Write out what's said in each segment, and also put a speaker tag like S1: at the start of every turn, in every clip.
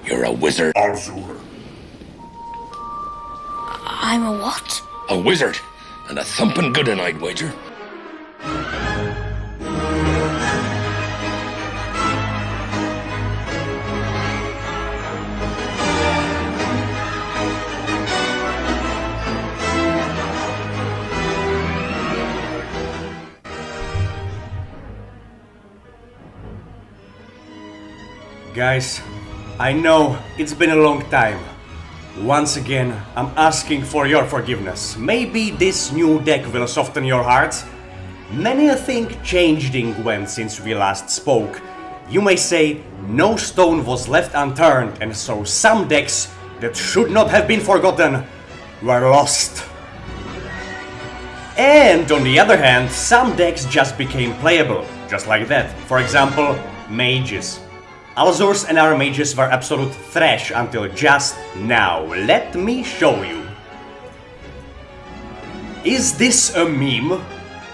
S1: You're a wizard.
S2: Alzur.
S3: I'm a what?
S1: A wizard. And a thumping good one, I'd wager.
S4: Guys, I know it's been a long time. Once again, I'm asking for your forgiveness. Maybe this new deck will soften your hearts. Many a thing changed in Gwent since we last spoke. You may say no stone was left unturned, and so some decks that should not have been forgotten were lost. And on the other hand, some decks just became playable, just like that. For example, mages. Alzur's and our mages were absolute trash until just now. Let me show you. Is this a meme?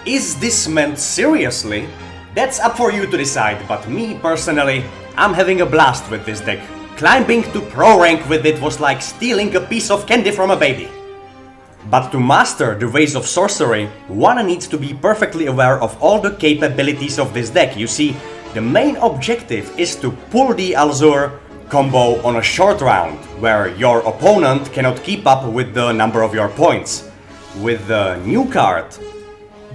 S4: Is this meant seriously? That's up for you to decide, but me personally, I'm having a blast with this deck. Climbing to pro rank with it was like stealing a piece of candy from a baby. But to master the ways of sorcery, one needs to be perfectly aware of all the capabilities of this deck. You see, the main objective is to pull the Alzur combo on a short round, where your opponent cannot keep up with the number of your points. With the new card,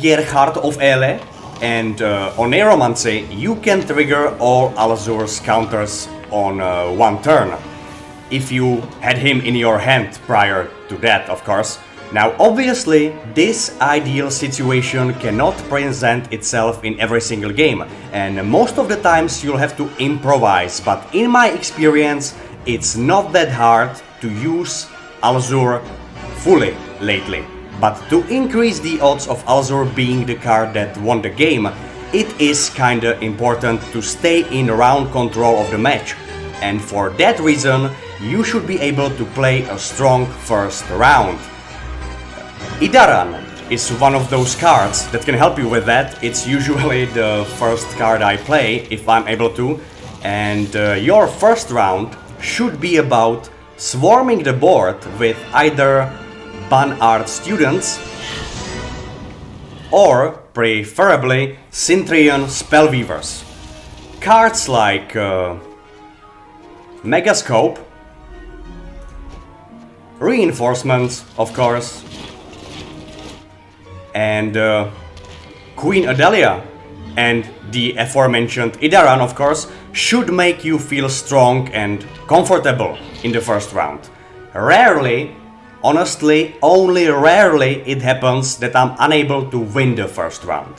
S4: Gerhart of Ele and Oneromancy, you can trigger all Alzur's counters on one turn. If you had him in your hand prior to that, of course. Now obviously, this ideal situation cannot present itself in every single game, and most of the times you'll have to improvise, but in my experience, it's not that hard to use Alzur fully lately. But to increase the odds of Alzur being the card that won the game, it is kinda important to stay in round control of the match, and for that reason, you should be able to play a strong first round. Idarran is one of those cards that can help you with that. It's usually the first card I play if I'm able to, and your first round should be about swarming the board with either ban art students or preferably Syntrian spellweavers. Cards like Megascope, Reinforcements, of course, and Queen Adelia and the aforementioned Idarran, of course, should make you feel strong and comfortable in the first round. Rarely, honestly, only rarely it happens that I'm unable to win the first round.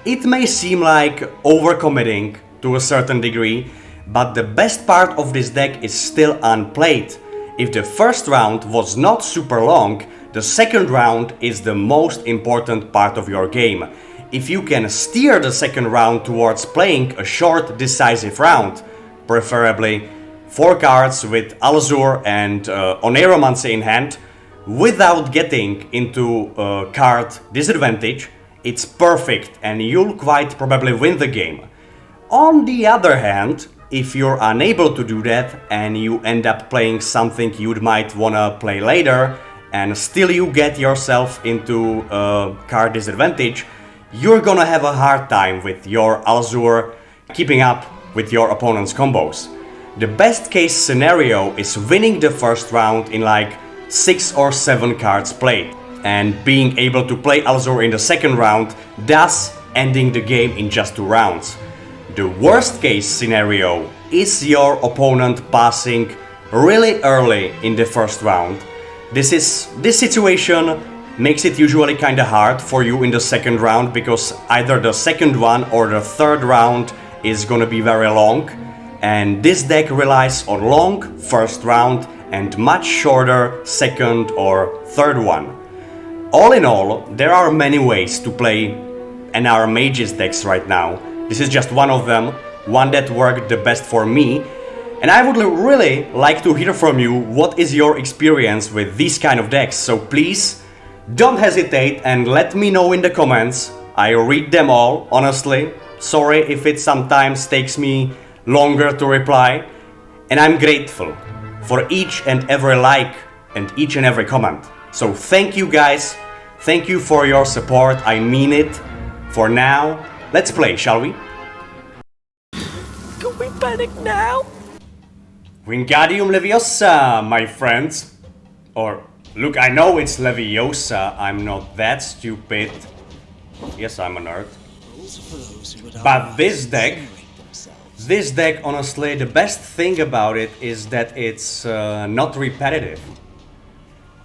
S4: It may seem like overcommitting to a certain degree, but the best part of this deck is still unplayed. If the first round was not super long, the second round is the most important part of your game. If you can steer the second round towards playing a short, decisive round, preferably 4 cards with Alzur and Oneromancy in hand, without getting into a card disadvantage, it's perfect and you'll quite probably win the game. On the other hand, if you're unable to do that and you end up playing something you might wanna play later, and still you get yourself into a card disadvantage, you're gonna have a hard time with your Alzur keeping up with your opponent's combos. The best case scenario is winning the first round in like 6 or 7 cards played, and being able to play Alzur in the second round, thus ending the game in just 2 rounds. The worst case scenario is your opponent passing really early in the first round. This situation makes it usually kinda hard for you in the second round, because either the second one or the third round is gonna be very long, and this deck relies on long first round and much shorter second or third one. All in all, there are many ways to play NR Mages decks right now. This is just one of them, one that worked the best for me. And I would really like to hear from you what is your experience with these kind of decks, so please don't hesitate and let me know in the comments. I read them all, honestly. Sorry if it sometimes takes me longer to reply. And I'm grateful for each and every like and each and every comment. So thank you guys. Thank you for your support. I mean it. For now, let's play, shall we?
S2: Can we panic now?
S4: Wingardium Leviosa, my friends. Or, look, I know it's Leviosa. I'm not that stupid. Yes, I'm a nerd. But this deck, honestly, the best thing about it is that it's not repetitive.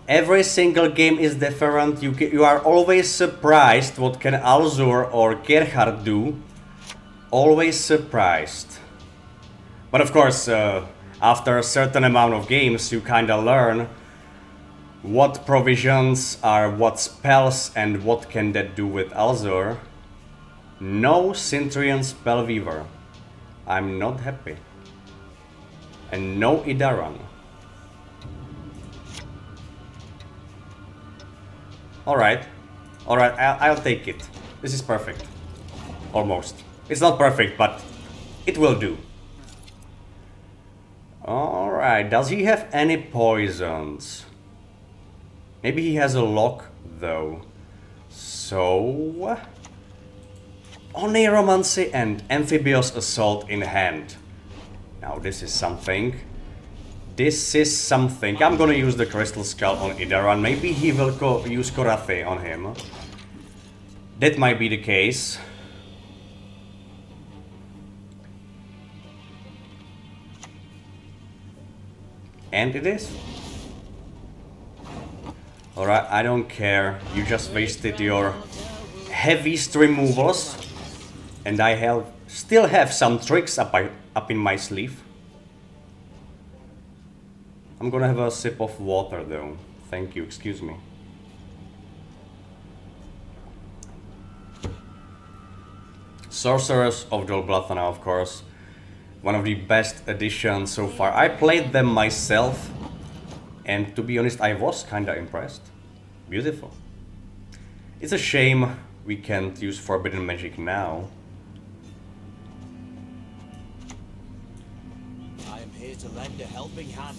S4: Every single game is different. You are always surprised what can Alzur or Gerhart do. Always surprised. But of course, after a certain amount of games, you kinda learn what provisions are what spells and what can that do with Alzur. No Cintrian Spellweaver. I'm not happy. And no Idarran. Alright. Alright, I'll take it. This is perfect. Almost. It's not perfect, but it will do. Alright, does he have any poisons? Maybe he has a lock, though. So... Oneiromancy and Amphibious Assault in hand. Now this is something. This is something. I'm gonna use the Crystal Skull on Idarran. Maybe he will use Korathe on him. That might be the case. And it is. Alright, I don't care. You just wasted your heaviest removals. And I still have some tricks up in my sleeve. I'm gonna have a sip of water though. Thank you, excuse me. Sorcerers of Dol Blathana, of course. One of the best additions so far. I played them myself. And to be honest, I was kinda impressed. Beautiful. It's a shame we can't use Forbidden Magic now.
S2: I am here to lend a helping hand.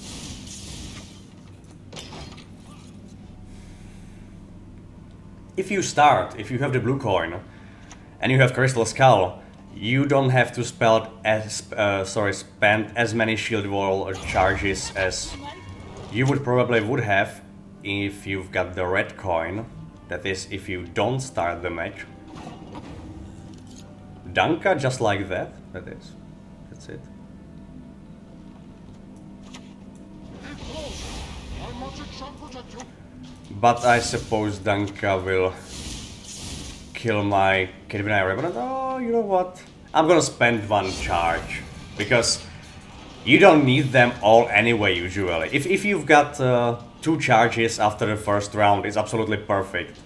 S4: If you have the blue coin, and you have Crystal Skull, you don't have to spend as many shield wall charges as you would have if you've got the red coin. That is, if you don't start the match. Danka just like that. That's it. But I suppose Danka will kill my Kedvinai Revenant. Oh, you know what? I'm gonna spend one charge. Because you don't need them all anyway, usually. If you've got 2 charges after the first round, it's absolutely perfect.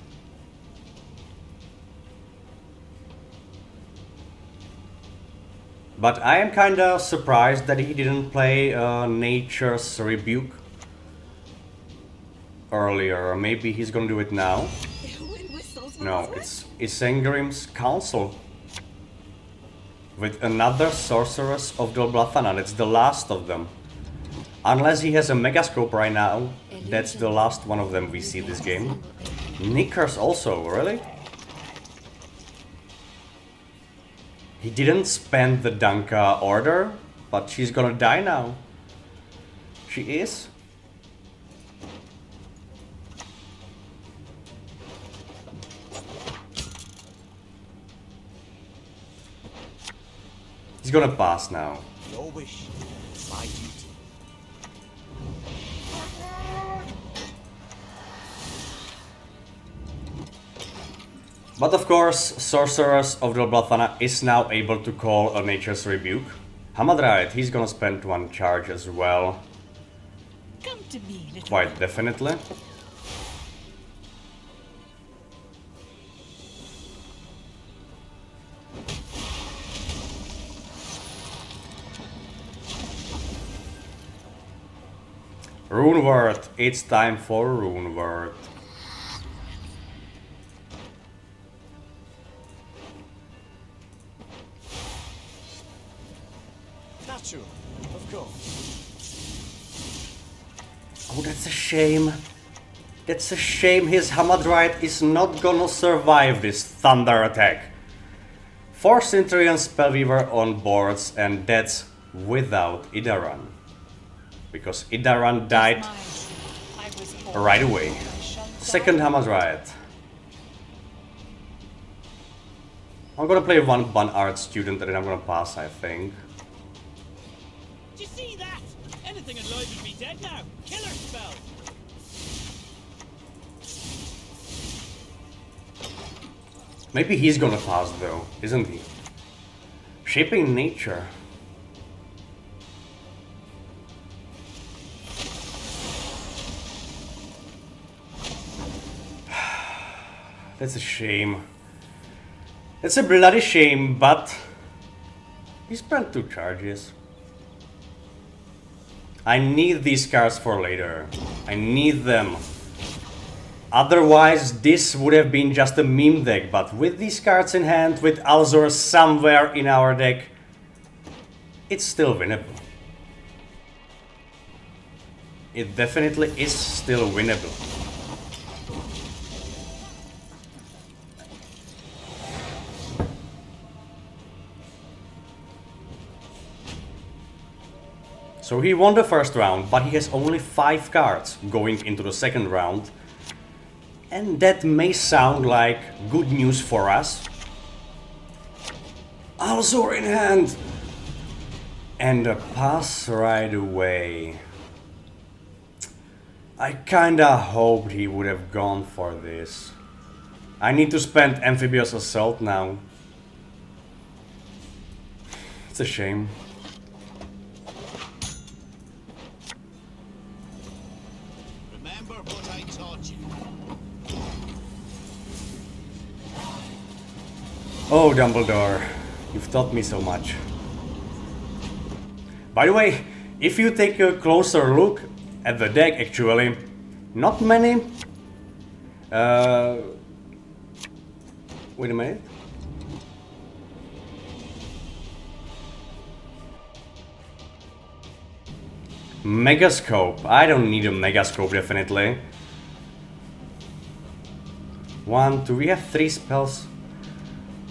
S4: But I am kinda surprised that he didn't play Nature's Rebuke earlier. Maybe he's gonna do it now. No, it's Isengrim's Council. With another Sorceress of Dol Blathana. That's the last of them. Unless he has a Megascope right now, that's the last one of them we see this game. Knickers also, really? He didn't spend the Danka order, but she's gonna die now. She is? He's gonna pass now.
S2: Your wish, my duty.
S4: But of course, Sorceress of Dol Blathana is now able to call a Nature's Rebuke. Hamadryad, he's gonna spend 1 charge as well.
S3: Come to me, little
S4: Quite definitely. Runewort, it's time for Runewort.
S2: Natural, of Of course.
S4: Oh, that's a shame. That's a shame his Hamadryte is not gonna survive this thunder attack. 4 Centurion Spellweaver on boards, and that's without Idarran. Because Idarran died right away. Second Hamadryte. I'm gonna play one art student and then I'm gonna pass, I think.
S2: Do you see that? Anything alive would be dead now. Killer spell.
S4: Maybe he's gonna pass though, isn't he? Shaping Nature. That's a shame. It's a bloody shame, but he spent 2 charges. I need these cards for later. I need them. Otherwise, this would have been just a meme deck, but with these cards in hand, with Alzur somewhere in our deck, it's still winnable. It definitely is still winnable. So he won the first round, but he has only 5 cards going into the second round. And that may sound like good news for us. Alzur in hand! And a pass right away. I kinda hoped he would have gone for this. I need to spend Amphibious Assault now. It's a shame.
S2: Remember what I taught you.
S4: Oh, Dumbledore, you've taught me so much. By the way, if you take a closer look at the deck, actually, not many... wait a minute. Megascope. I don't need a Megascope, definitely. 1, 2, we have 3 spells.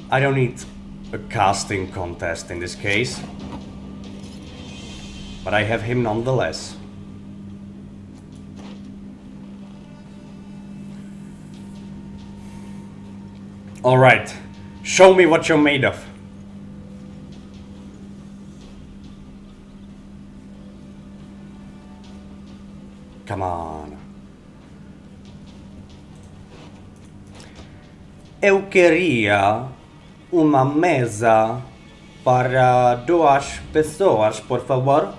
S4: I don't need a casting contest in this case. But I have him nonetheless. Alright, show me what you're made of. Come on. Eu queria uma mesa para 2 pessoas, por favor.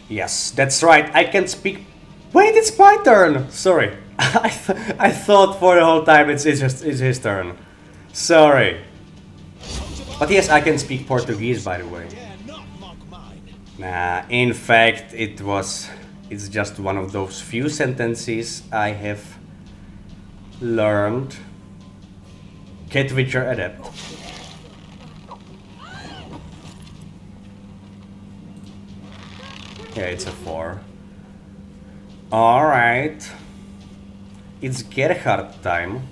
S4: Yes, that's right, I can speak... Wait, it's my turn! Sorry. I thought for the whole time it's his turn. Sorry. But yes, I can speak Portuguese, by the way. Nah, in fact, it's just one of those few sentences I have learned. Cat Witcher Adept. Yeah, it's a 4. Alright. It's Gerhart time.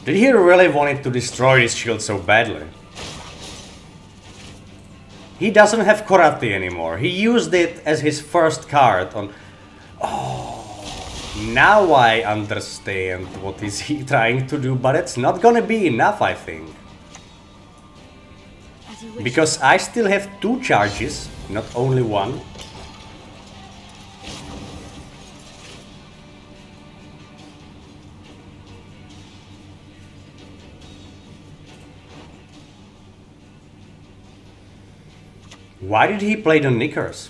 S4: Did he really want to destroy this shield so badly? He doesn't have Karate anymore. He used it as his first card on... Oh, now I understand what is he trying to do, but it's not gonna be enough, I think. Because I still have 2 charges, not only 1. Why did he play the Knickers?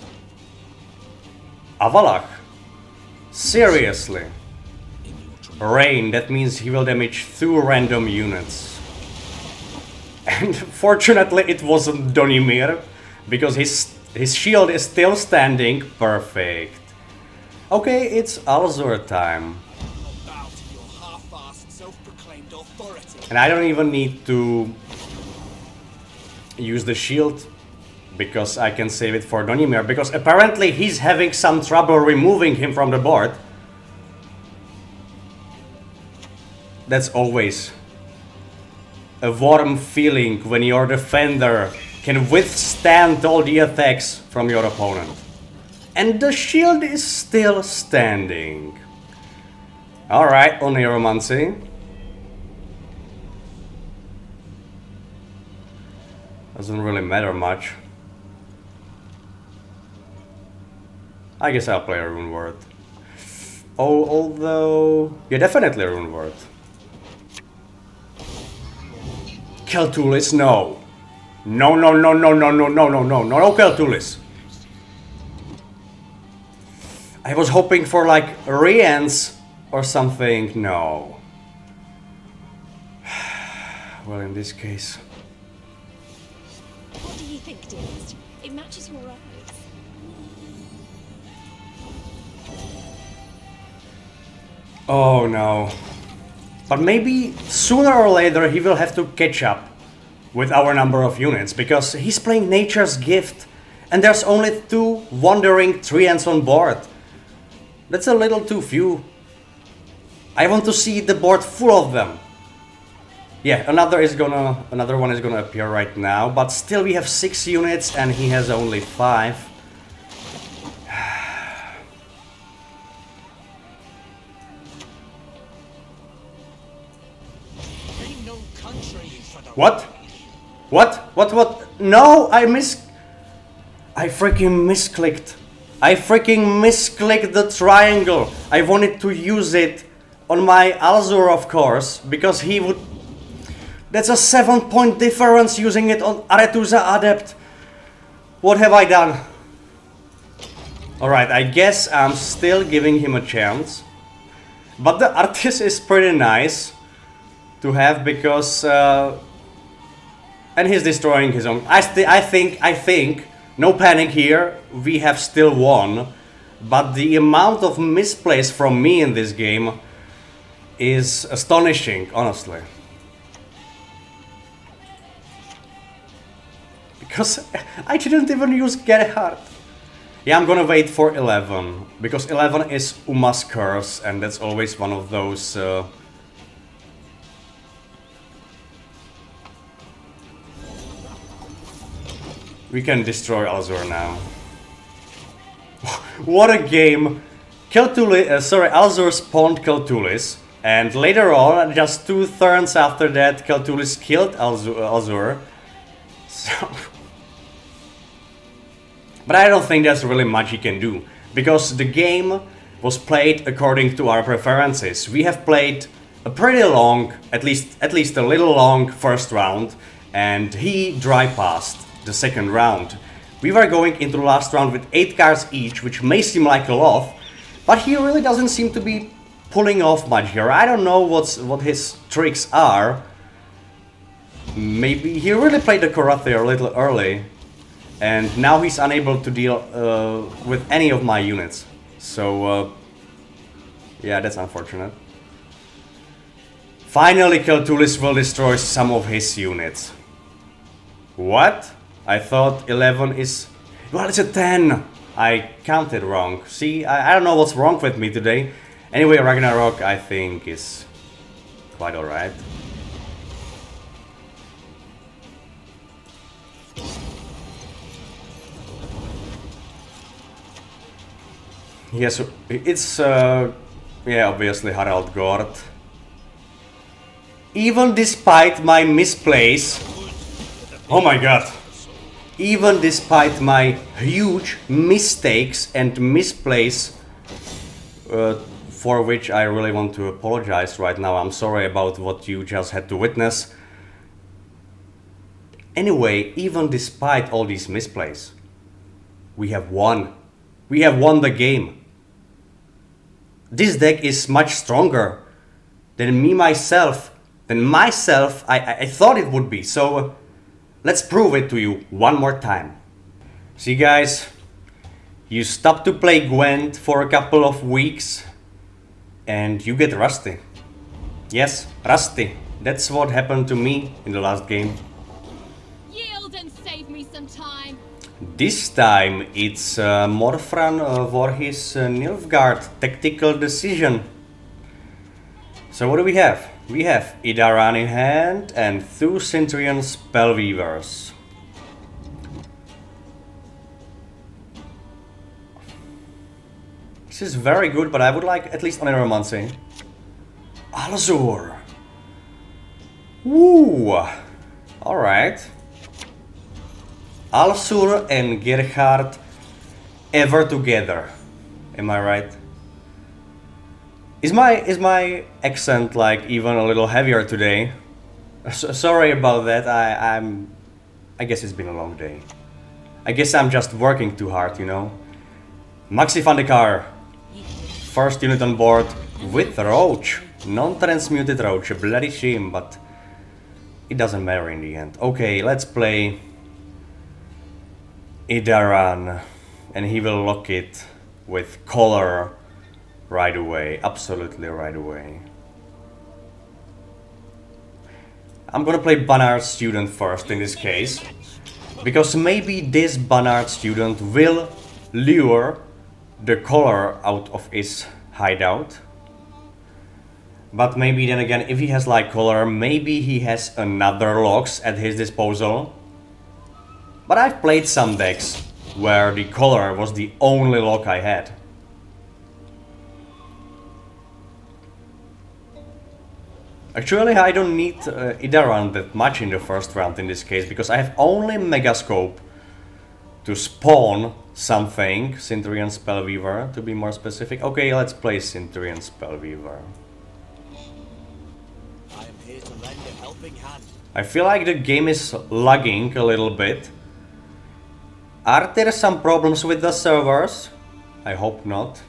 S4: Avalak? Seriously? Rain, that means he will damage 2 random units. And fortunately it wasn't Donimir, because his shield is still standing. Perfect. Okay, it's Alzur time. And I don't even need to use the shield because I can save it for Donimir, because apparently he's having some trouble removing him from the board. That's always a warm feeling when your defender can withstand all the attacks from your opponent. And the shield is still standing. Alright, Oneiromancy. Doesn't really matter much. I guess I'll play a Rune Word. Oh, although... yeah, definitely a Rune Word. Keltulis, no. No, no, no, no, no, no, no, no, no, no, Keltulis. I was hoping for like Rians or something. No. Well, in this case...
S5: What do you think, dearest? It matches your eyes.
S4: Oh no. But maybe sooner or later he will have to catch up with our number of units, because he's playing Nature's Gift and there's only 2 Wandering Treants on board. That's a little too few. I want to see the board full of them. Yeah, another one is gonna appear right now, but still we have 6 units and he has only 5. What? What? No, I freaking misclicked. I freaking misclicked the triangle. I wanted to use it on my Alzur, of course, because he would... That's a 7-point difference using it on Aretuza Adept. What have I done? Alright, I guess I'm still giving him a chance. But the Artis is pretty nice to have, because... and he's destroying his own... I think, no panic here, we have still won. But the amount of misplays from me in this game is astonishing, honestly. Because I didn't even use Gerhart. Yeah, I'm gonna wait for 11, because 11 is Uma's curse, and that's always one of those... We can destroy Alzur now. What a game! Alzur spawned Keltulis, and later on, just 2 turns after that, Keltulis killed Alzur. So... But I don't think there's really much he can do, because the game was played according to our preferences. We have played a pretty long, at least a little long first round, and he dry passed the second round. We were going into the last round with 8 cards each, which may seem like a lot, but he really doesn't seem to be pulling off much here. I don't know what his tricks are. Maybe he really played the Karate a little early, and now he's unable to deal with any of my units. So, yeah, that's unfortunate. Finally, Keltulis will destroy some of his units. What? I thought 11 is... Well, it's a 10! I counted wrong. See, I don't know what's wrong with me today. Anyway, Ragnarok, I think, is quite alright. Yes, it's, yeah, obviously Harald Gord. Even despite my misplays... Oh my god! Even despite my huge mistakes and misplays, for which I really want to apologize right now. I'm sorry about what you just had to witness. Anyway, even despite all these misplays, we have won. We have won the game. This deck is much stronger than myself I thought it would be. So let's prove it to you one more time. See guys, you stop to play Gwent for a couple of weeks and you get rusty. Yes, rusty. That's what happened to me in the last game.
S3: Yield and
S4: This time it's Morfran Vorhis Nilfgaard tactical decision. So what do we have? We have Idarran in hand and 2 Centurion Spellweavers. This is very good, but I would like at least Oneiromancy. Alzur! Woo! Alright. Alzur and Gerhart ever together. Am I right? Is my accent like even a little heavier today? Sorry about that. I guess it's been a long day. I guess I'm just working too hard, you know. Maxi van de Kar. First unit on board with Roach. Non-transmuted Roach. A bloody shame, but it doesn't matter in the end. Okay, let's play Idarran, and he will lock it with color right away, absolutely right away. I'm gonna play Bannard Student first in this case, because maybe this Bannard Student will lure the color out of his hideout. But maybe then again, if he has like color, maybe he has another locks at his disposal. But I've played some decks where the color was the only lock I had. Actually, I don't need Idarran that much in the first round in this case, because I have only Megascope to spawn something. Centurion Spellweaver, to be more specific. Okay, let's play Centurion Spellweaver.
S2: I am here to lend a helping hand.
S4: I feel like the game is lagging a little bit. Are there some problems with the servers? I hope not.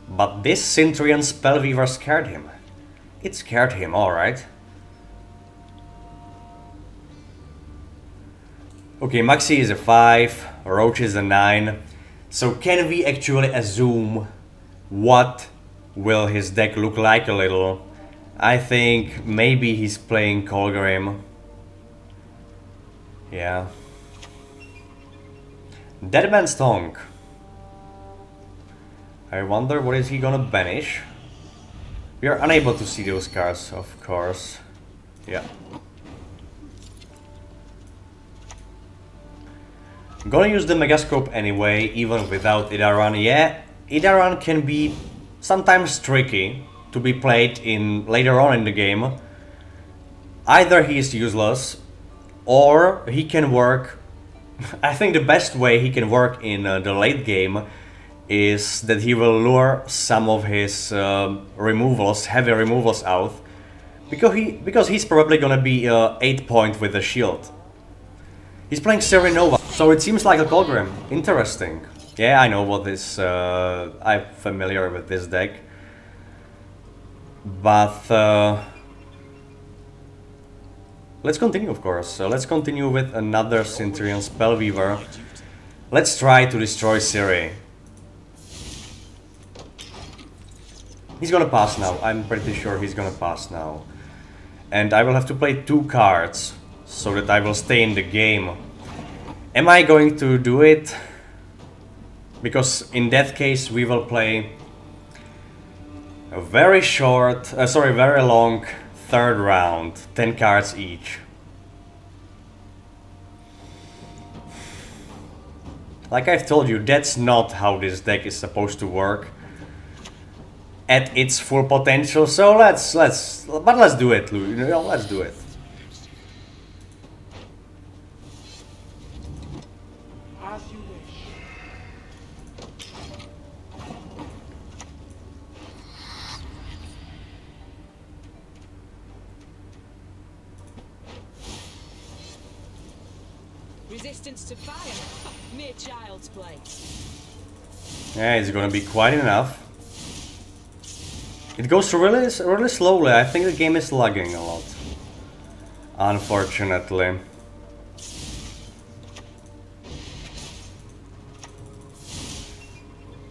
S4: But this Centurion Spellweaver scared him. It scared him, alright. Okay, Maxi is a 5, Roach is a 9. So can we actually assume what will his deck look like a little? I think maybe he's playing Colgrim. Yeah. Deadman's Tongue. I wonder what is he gonna banish. We are unable to see those cards, of course. Yeah. I'm gonna use the Megascope anyway, even without Idarran. Yeah, Idarran can be sometimes tricky to be played in later on in the game. Either he is useless, or he can work. I think the best way he can work in the late game is that he will lure some of his removals, heavy removals out, because he's probably gonna be 8 point with a shield. He's playing Serenova, so it seems like a Colgrim. Interesting. Yeah, I know what this. I'm familiar with this deck, but let's continue, of course. Let's continue with another Centurion Spellweaver. Let's try to destroy Siri. He's gonna pass now. I'm pretty sure he's gonna pass now. And I will have to play 2 cards so that I will stay in the game. Am I going to do it? Because in that case we will play a very short, very long third round, 10 cards each. Like I've told you, that's not how this deck is supposed to work at its full potential. So let's do it, Lou. You know, let's do it.
S2: As you wish.
S3: Resistance to fire. Mere child's play.
S4: Yeah, it's gonna be quite enough. It goes really slowly. I think the game is lagging a lot, unfortunately.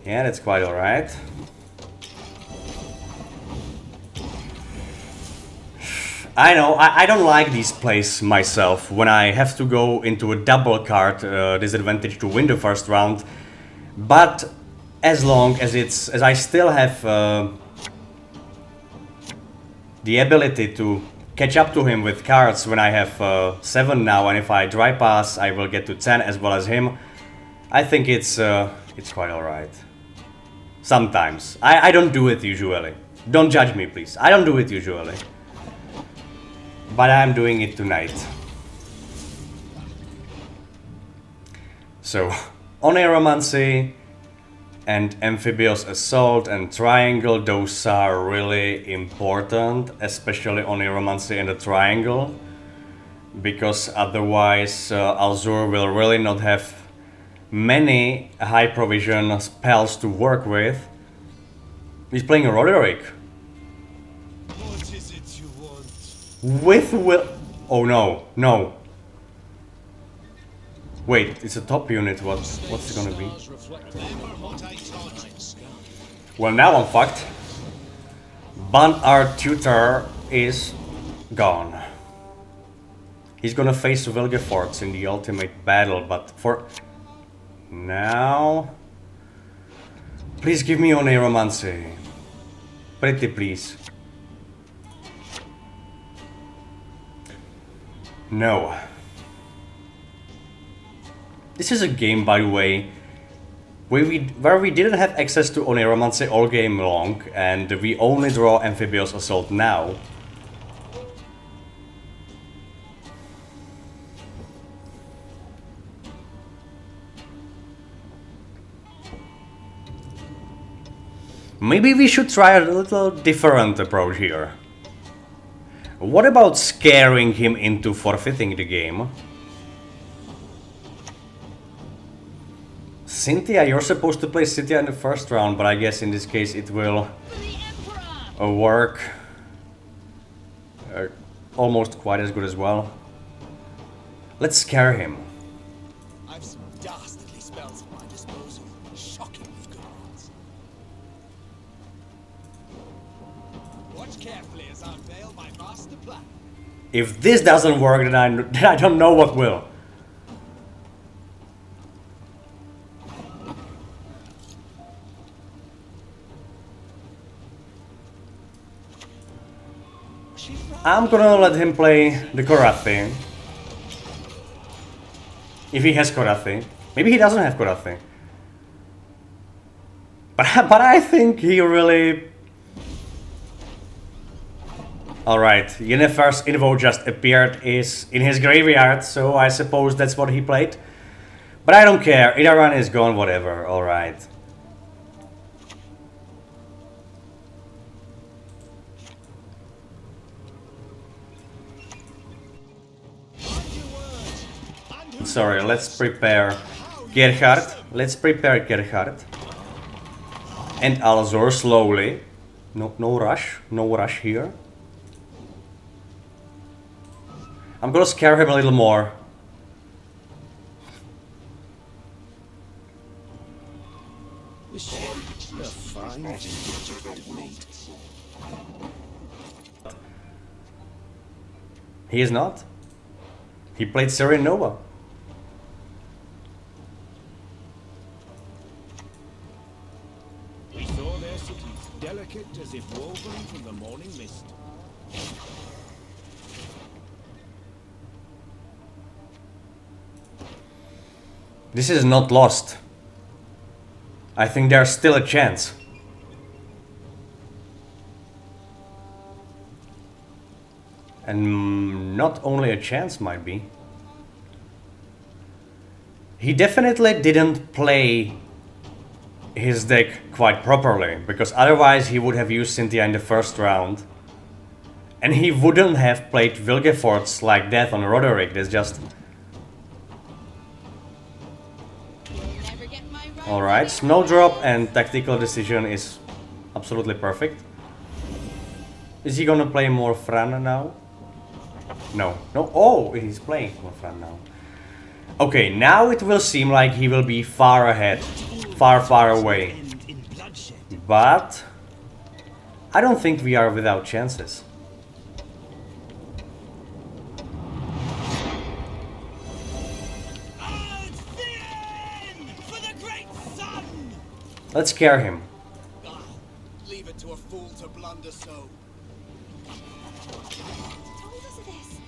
S4: Yeah, that's quite alright. I know, I don't like these plays myself, when I have to go into a double card disadvantage to win the first round, but as long as as I still have the ability to catch up to him with cards when I have 7 now, and if I dry pass I will get to 10 as well as him, I think it's quite alright. Sometimes. I don't do it usually. Don't judge me, please. I don't do it usually. But I'm doing it tonight. So, Oneiromancy and Amphibious Assault and Triangle, those are really important, especially Oneiromancy and the Triangle, because otherwise Alzur will really not have many high provision spells to work with. He's playing a Roderick.
S2: What is it you want?
S4: With will. Oh no, no. Wait, it's a top unit. What's it gonna be? Well, now I'm fucked. Our tutor is gone. He's gonna face Vilgefortz in the ultimate battle, but for now, please give me Oneiromancy. Pretty please. No. This is a game, by the way, where we didn't have access to Oneiromancy all game long, and we only draw Amphibious Assault now. Maybe we should try a little different approach here. What about scaring him into forfeiting the game? Cynthia, you're supposed to play Cynthia in the first round, but I guess in this case it will work almost quite as good as well. Let's scare him.
S2: I've some dastardly spells at my disposal. Shocking good ones. Watch carefully as I unveil my master plan.
S4: If this doesn't work, then I don't know what will. I'm gonna let him play the Korathi. If he has Korathi. Maybe he doesn't have Korathi. But I think he really... Alright, Yennefer's Invo just appeared is in his graveyard, so I suppose that's what he played. But I don't care, Idarran is gone, whatever, alright. Sorry, let's prepare Gerhart. Let's prepare Gerhart. And Alzur slowly. No rush here. I'm gonna scare him a little more. He is not. He played Serene Nova.
S2: We saw their cities, delicate as if woven from the morning mist.
S4: This is not lost. I think there's still a chance. And not only a chance, might be. He definitely didn't play his deck quite properly, because otherwise he would have used Cynthia in the first round. And he wouldn't have played Vilgefortz like that on Roderick. There's just... Alright, Snowdrop and Tactical Decision is absolutely perfect. Is he gonna play more Fran now? No. No. Oh, he's playing more Fran now. Okay, now it will seem like he will be far ahead. Far away. But I don't think we are without chances. Let's scare him.
S6: Ah, leave it to a fool to blunder so.
S5: Told us of this.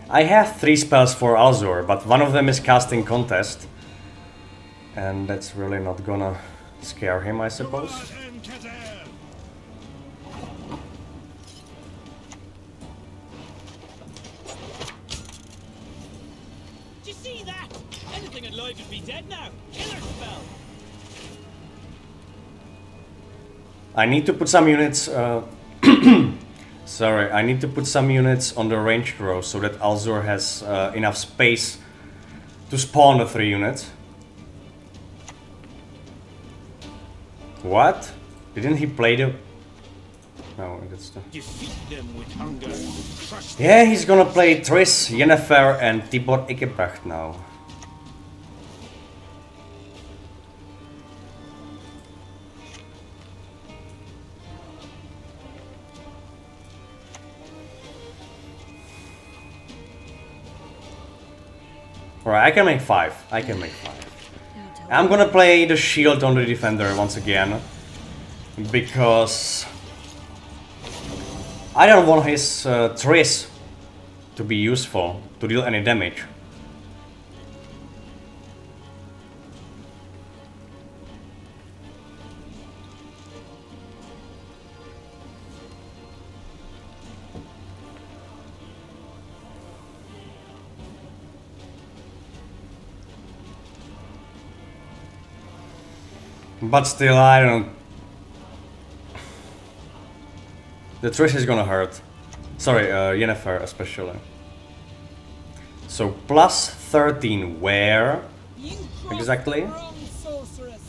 S4: I have 3 spells for Alzur, but one of them is casting contest. And that's really not gonna scare him, I suppose.
S2: Do you see that? Anything alive would be dead now. Killer spell.
S4: I need to put some units... Sorry, I need to put some units on the ranged row so that Alzur has enough space to spawn the 3 units. What? Didn't he play the... No, that's the...
S2: Defeat them with hunger. Crush them.
S4: Yeah, he's gonna play Triss, Yennefer and Tibor Ekebracht now. Alright, I can make 5. I can make 5. I'm gonna play the shield on the defender once again. Because... I don't want his Triss to be useful, to deal any damage. But still, I don't... The Trish is gonna hurt. Sorry, Yennefer especially. So plus 13 where?
S3: You crossed
S4: Exactly.
S3: the wrong sorceress.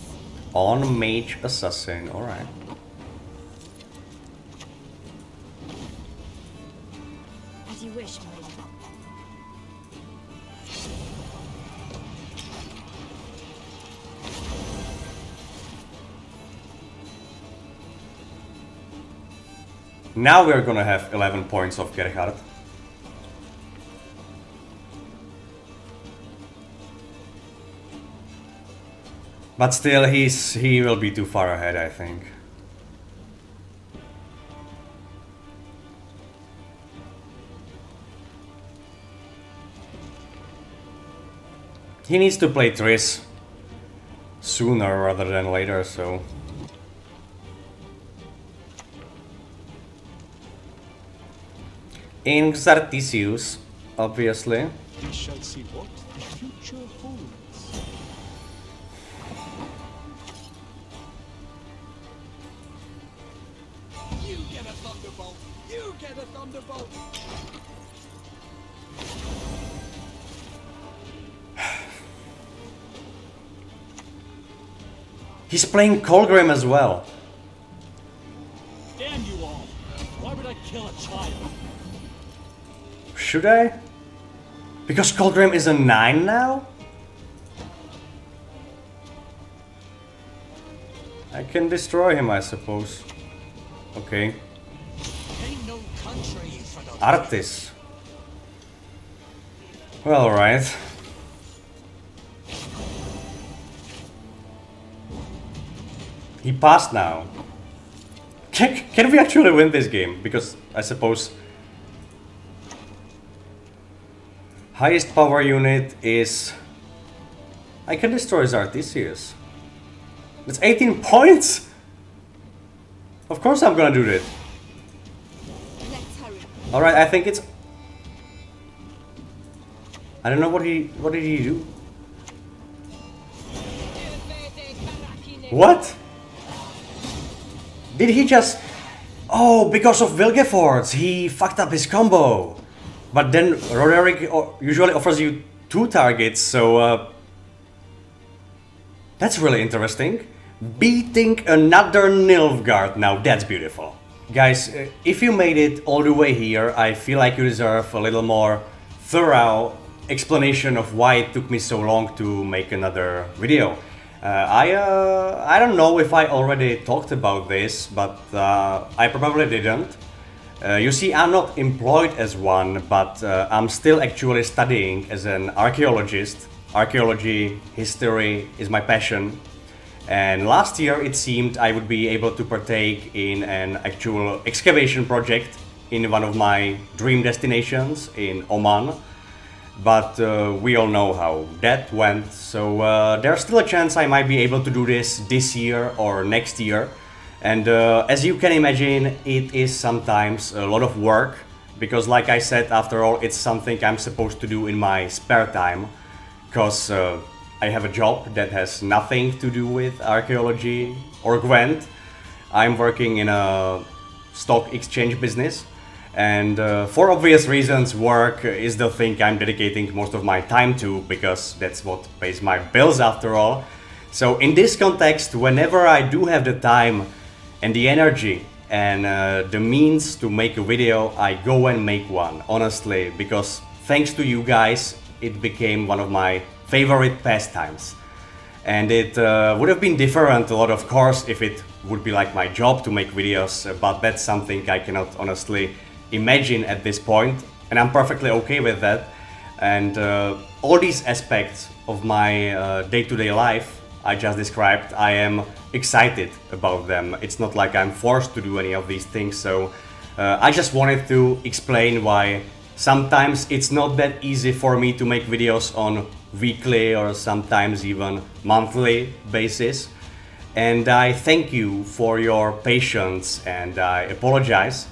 S4: On Mage Assassin, alright.
S5: As you wish, my lady.
S4: Now we're gonna have 11 points of Gerhart. But still, he will be too far ahead, I think. He needs to play Triss sooner rather than later, so... In Xartisius, obviously.
S6: We shall see what the future holds. You get a thunderbolt! You get a thunderbolt!
S4: He's playing Colgrim as well.
S2: Damn you all. Why would I kill a child?
S4: Should I? Because Colgrim is a 9 now? I can destroy him, I suppose. Okay.
S6: Ain't no country for the
S4: Artis. Well, alright. He passed now. Can we actually win this game? Because I suppose highest power unit is... I can destroy Xartisius. It's 18 points? Of course I'm gonna do that.
S5: Let's hurry.
S4: Alright, I think it's... I don't know what did he do? What? Did he just... Oh, because of Vilgefortz, he fucked up his combo. But then Roderick usually offers you 2 targets, so... That's really interesting. Beating another Nilfgaard, now that's beautiful. Guys, if you made it all the way here, I feel like you deserve a little more thorough explanation of why it took me so long to make another video. I don't know if I already talked about this, but I probably didn't. You see, I'm not employed as one, but I'm still actually studying as an archaeologist. Archaeology, history is my passion. And last year it seemed I would be able to partake in an actual excavation project in one of my dream destinations in Oman. But we all know how that went, so there's still a chance I might be able to do this year or next year. And as you can imagine, it is sometimes a lot of work, because like I said, after all, it's something I'm supposed to do in my spare time, because I have a job that has nothing to do with archaeology or Gwent. I'm working in a stock exchange business. And for obvious reasons, work is the thing I'm dedicating most of my time to, because that's what pays my bills after all. So in this context, whenever I do have the time and the energy and the means to make a video, I go and make one, honestly, because thanks to you guys, it became one of my favorite pastimes. And it would have been different a lot, of course, if it would be like my job to make videos, but that's something I cannot honestly imagine at this point, and I'm perfectly okay with that. And all these aspects of my day-to-day life I just described, I am excited about them. It's not like I'm forced to do any of these things, so I just wanted to explain why sometimes it's not that easy for me to make videos on weekly or sometimes even monthly basis. And I thank you for your patience, and I apologize.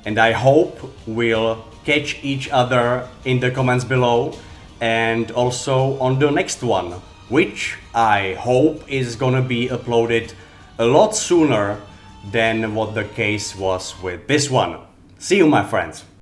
S4: And I hope we'll catch each other in the comments below, and also on the next one, which I hope is gonna be uploaded a lot sooner than what the case was with this one. See you, my friends.